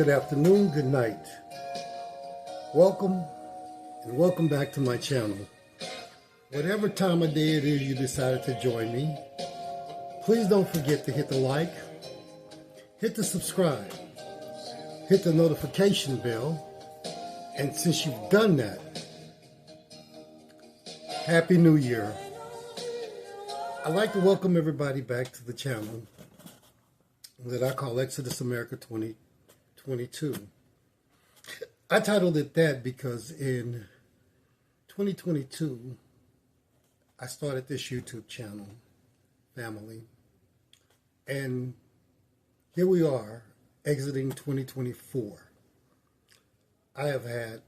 good afternoon, good night. Welcome and welcome back to my channel. Whatever time of day it is you decided to join me, please don't forget to hit the like, hit the subscribe, hit the notification bell, and since you've done that, Happy New Year. I'd like to welcome everybody back to the channel that I call Exodus America 2022. I titled it that because in 2022, I started this YouTube channel, family, and here we are, exiting 2024. I have had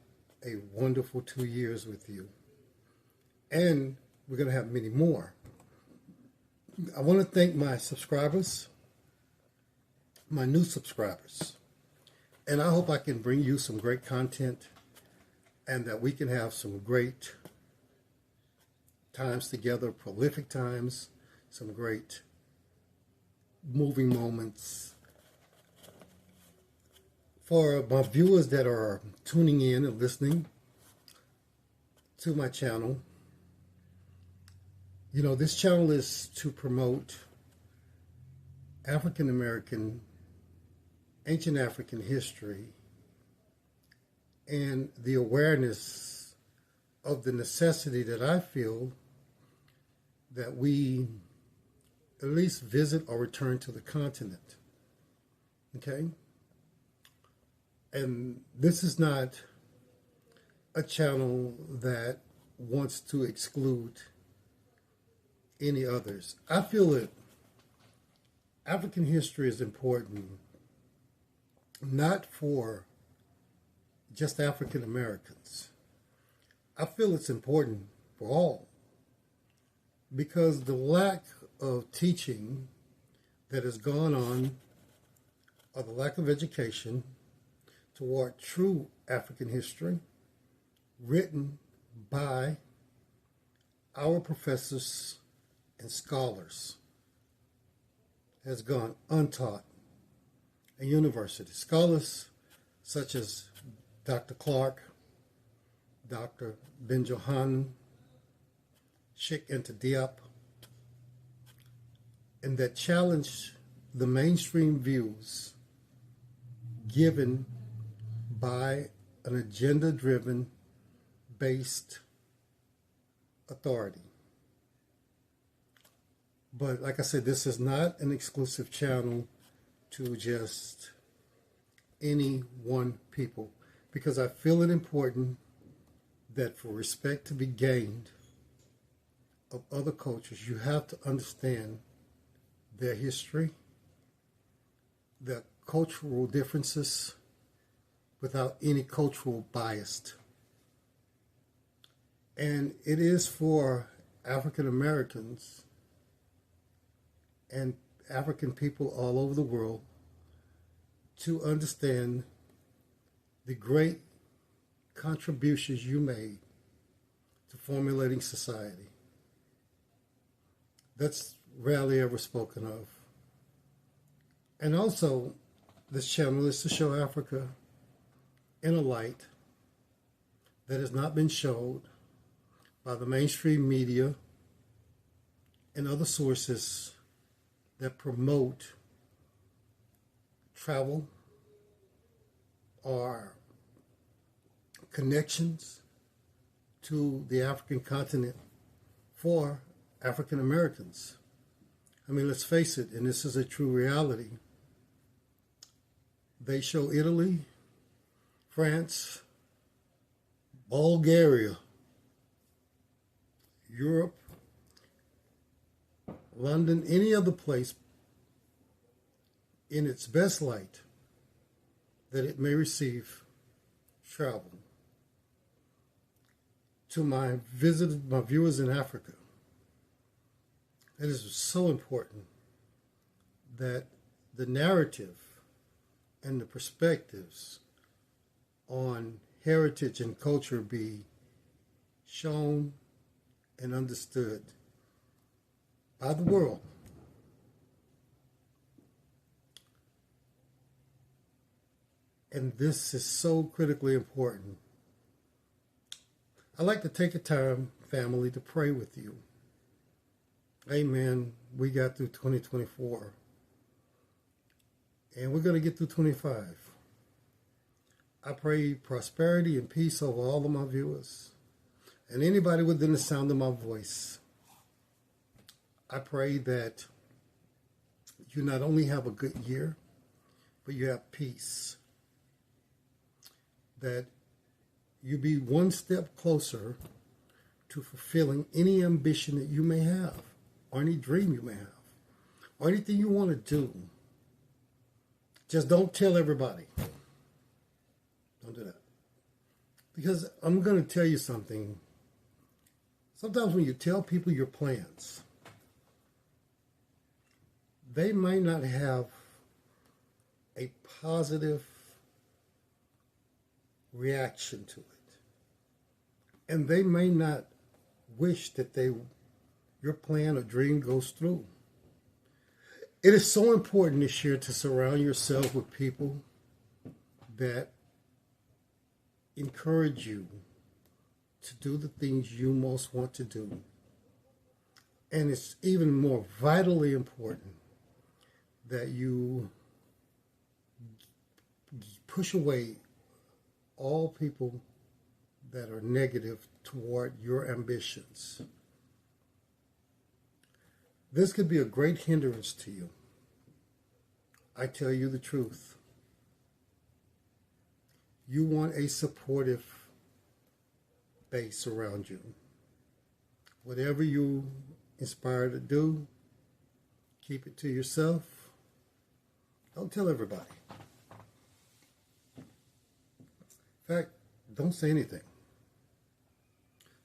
a wonderful 2 years with you, and we're going to have many more. I want to thank my subscribers, my new subscribers, and I hope I can bring you some great content and that we can have some great times together, prolific times, some great moving moments. For my viewers that are tuning in and listening to my channel, you know, this channel is to promote African American, ancient African history and the awareness of the necessity that I feel that we at least visit or return to the continent. Okay? And this is not a channel that wants to exclude any others. I feel that African history is important not for just African Americans. I feel it's important for all because the lack of teaching that has gone on, or the lack of education toward true African history written by our professors and scholars has gone untaught in universities. Scholars such as Dr. Clark, Dr. Benjohan, Cheikh Anta Diop, and that challenge the mainstream views given by an agenda-driven based authority. But like I said, this is not an exclusive channel to just any one people, because I feel it important that for respect to be gained of other cultures, you have to understand their history, their cultural differences, without any cultural bias. And it is for African Americans and African people all over the world to understand the great contributions you made to formulating society. That's rarely ever spoken of. And also, this channel is to show Africa in a light that has not been showed by the mainstream media and other sources that promote travel or connections to the African continent for African Americans. I mean, let's face it, and this is a true reality. They show Italy, France, Bulgaria, Europe, London, any other place in its best light that it may receive travel. To my viewers in Africa, it is so important that the narrative and the perspectives on heritage and culture be shown and understood by the world. And this is so critically important. I'd like to take a time, family, to pray with you. Amen. We got through 2024. And we're going to get through 25. I pray prosperity and peace over all of my viewers and anybody within the sound of my voice. I pray that you not only have a good year, but you have peace. That you be one step closer to fulfilling any ambition that you may have, or any dream you may have, or anything you want to do. Just don't tell everybody. Don't do that. Because I'm going to tell you something. Sometimes when you tell people your plans, they might not have a positive reaction to it. And they may not wish that your plan or dream goes through. It is so important this year to surround yourself with people that encourage you to do the things you most want to do. And it's even more vitally important that you push away all people that are negative toward your ambitions. This could be a great hindrance to you. I tell you the truth. You want a supportive base around you. Whatever you inspire to do, keep it to yourself. Don't tell everybody. In fact, don't say anything.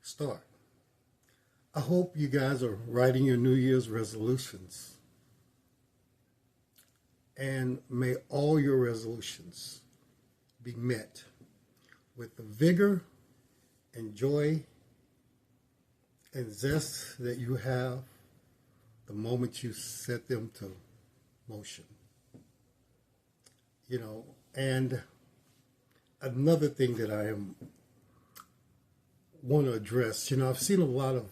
Start. I hope you guys are writing your New Year's resolutions. And may all your resolutions be met with the vigor and joy and zest that you have the moment you set them to motion. You know, and another thing that I want to address, you know, I've seen a lot of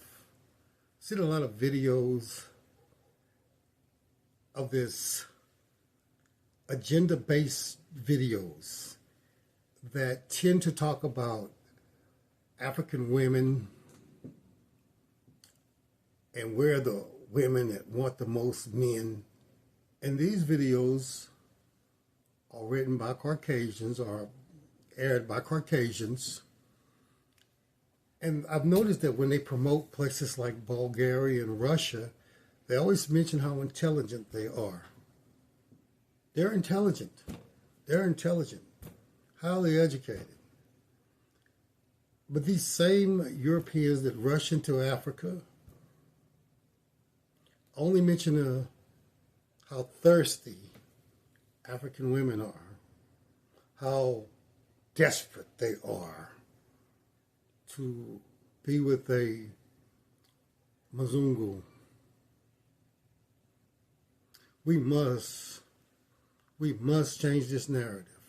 videos of this agenda-based videos that tend to talk about African women and we're the women that want the most men. And these videos are written by Caucasians or aired by Caucasians. And I've noticed that when they promote places like Bulgaria and Russia, they always mention how intelligent they are. They're intelligent. They're intelligent, highly educated. But these same Europeans that rush into Africa only mention how thirsty African women are, how desperate they are to be with a Mzungu. We must change this narrative.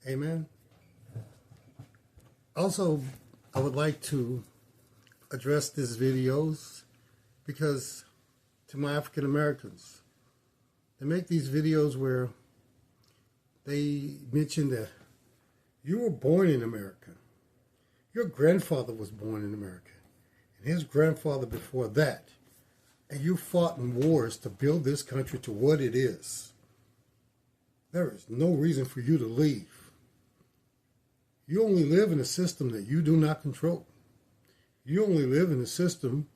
Amen. Also, I would like to address these videos because to my African Americans, they make these videos where they mention that you were born in America. Your grandfather was born in America, and his grandfather before that. And you fought in wars to build this country to what it is. There is no reason for you to leave. You only live in a system that you do not control. You only live in a system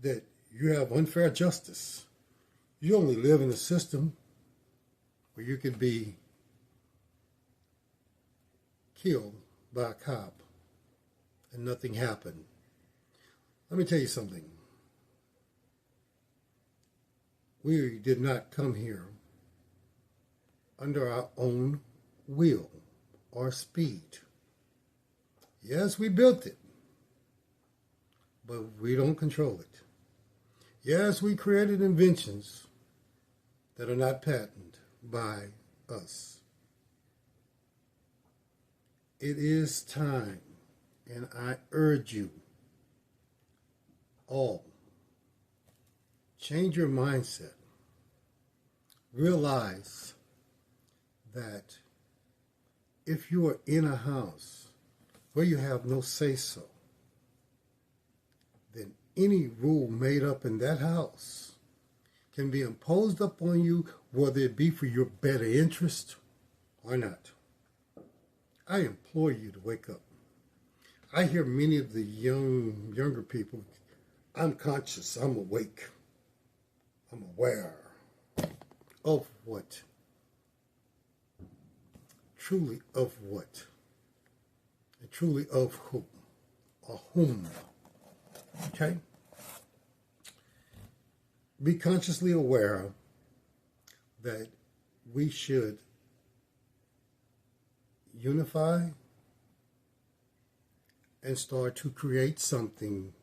that you have unfair justice. You only live in a system where you could be killed by a cop and nothing happened. Let me tell you something. We did not come here under our own will or speed. Yes, we built it, but we don't control it. Yes, we created inventions that are not patented by us. It is time, and I urge you all, change your mindset. Realize that if you are in a house where you have no say-so, then any rule made up in that house can be imposed upon you, whether it be for your better interest or not. I implore you to wake up. I hear many of the younger people, I'm conscious, I'm awake, I'm aware of what? Truly of what? And truly of who? Or whom? Okay? Be consciously aware that we should unify and start to create something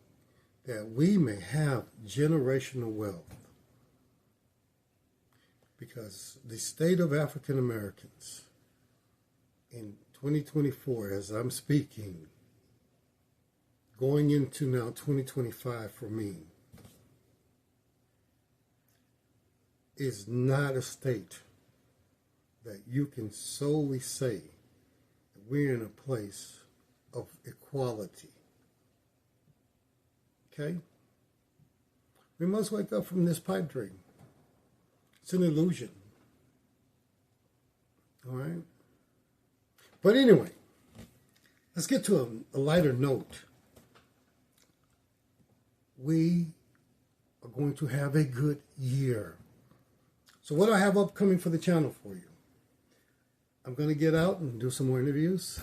that we may have generational wealth. Because the state of African Americans in 2024, as I'm speaking, going into now 2025 for me, is not a state that you can solely say that we're in a place of equality. Okay? We must wake up from this pipe dream. It's an illusion. All right? But anyway, let's get to a lighter note. We are going to have a good year. So what do I have upcoming for the channel for you? I'm going to get out and do some more interviews.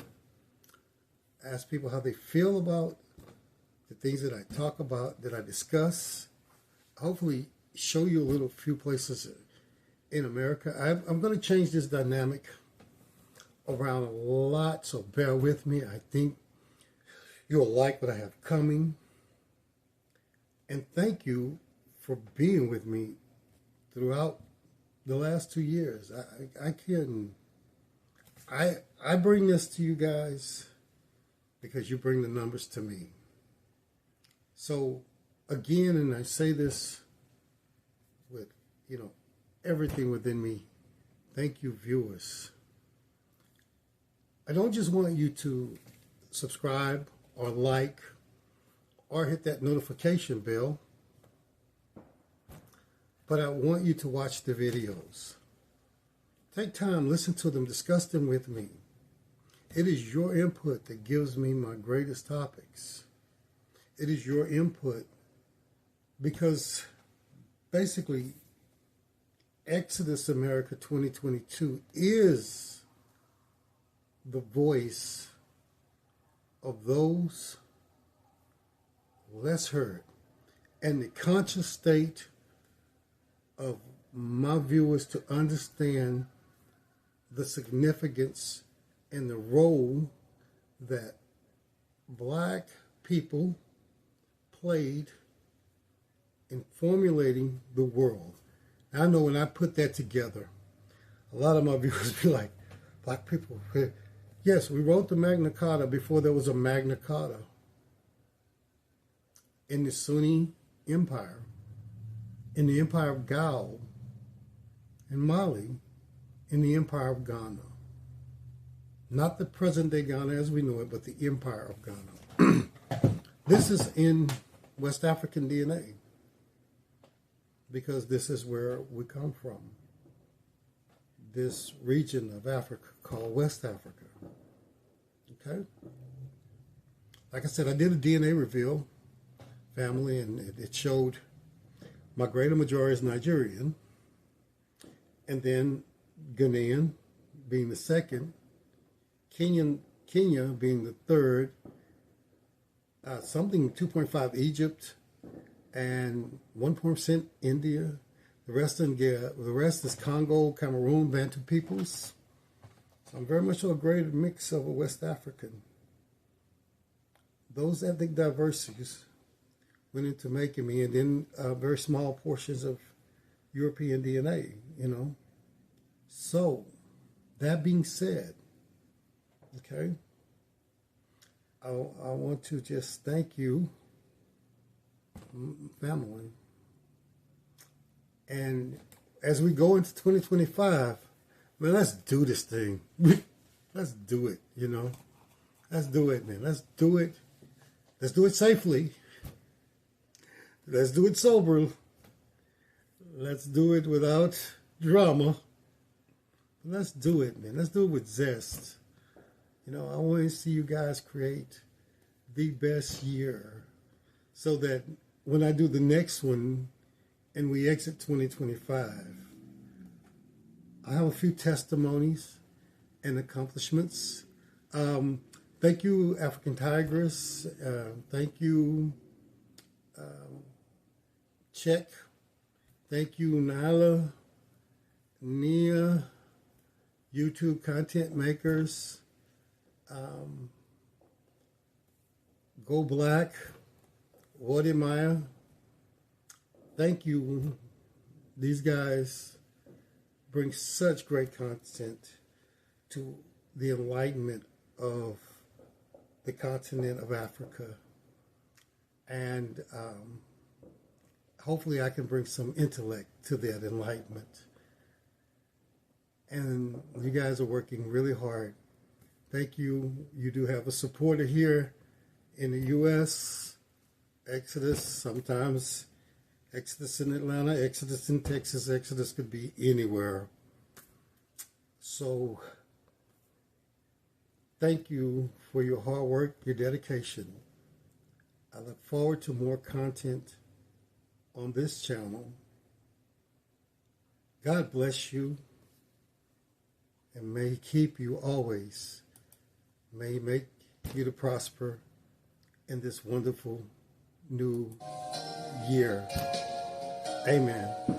Ask people how they feel about the things that I talk about, that I discuss. Hopefully show you a few places in America. I'm going to change this dynamic around a lot, so bear with me. I think you'll like what I have coming. And thank you for being with me throughout the last 2 years. I bring this to you guys because you bring the numbers to me. So again, and I say this with, everything within me, thank you, viewers. I don't just want you to subscribe or like or hit that notification bell, but I want you to watch the videos. Take time, listen to them, discuss them with me. It is your input that gives me my greatest topics. It is your input because basically Exodus America 2022 is the voice of those less heard and the conscious state of my viewers to understand the significance and the role that Black people played in formulating the world. I know when I put that together, a lot of my viewers be like, Black people, yes, we wrote the Magna Carta before there was a Magna Carta in the Sunni Empire, in the Empire of Gao, in Mali, in the Empire of Ghana. Not the present-day Ghana as we know it, but the Empire of Ghana. This is in West African DNA because this is where we come from. This region of Africa called West Africa. Okay? Like I said, I did a DNA reveal, family, and it showed my greater majority is Nigerian, and then Ghanaian being the second, Kenya being the third, something 2.5 Egypt, and 1% India. The rest is Congo, Cameroon, Bantu peoples. So I'm very much a great mix of a West African. Those ethnic diversities went into making me, and then very small portions of European DNA, So, that being said, okay, I want to just thank you, family. And as we go into 2025, man, let's do this thing. Let's do it, you know. Let's do it, man. Let's do it. Let's do it safely. Let's do it sober. Let's do it without drama. Let's do it, man. Let's do it with zest. You know, I want to see you guys create the best year so that when I do the next one and we exit 2025, I have a few testimonies and accomplishments. Thank you, African Tigress. Thank you, Check. Thank you, Nyla, Nia, YouTube content makers, Go Black, Wodimaya. Thank you. These guys bring such great content to the enlightenment of the continent of Africa. And hopefully I can bring some intellect to that enlightenment. And you guys are working really hard. Thank you. You do have a supporter here in the U.S. Exodus, sometimes Exodus in Atlanta, Exodus in Texas, Exodus could be anywhere. So thank you for your hard work, your dedication. I look forward to more content on this channel. God bless you and may He keep you always. May He make you to prosper in this wonderful new year. Amen.